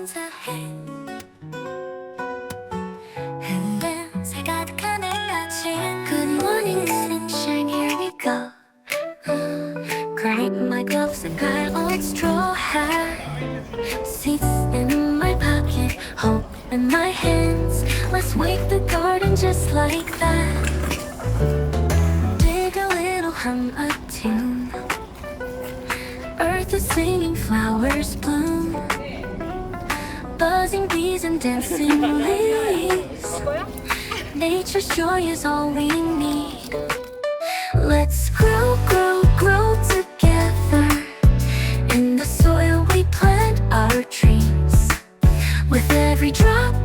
감사해. 햇빛에 가득한 내 아침. Good morning sunshine, here we go. Grab my gloves and cut on straw hat. Seats in my pocket, hope in my hands. Let's wake the garden just like that. Dig a little, hum a tune. Earth is singing, flowers bloom. Buzzing bees and dancing leaves. Nature's joy is all we need. Let's grow, grow, grow together. In the soil we plant our dreams. With every drop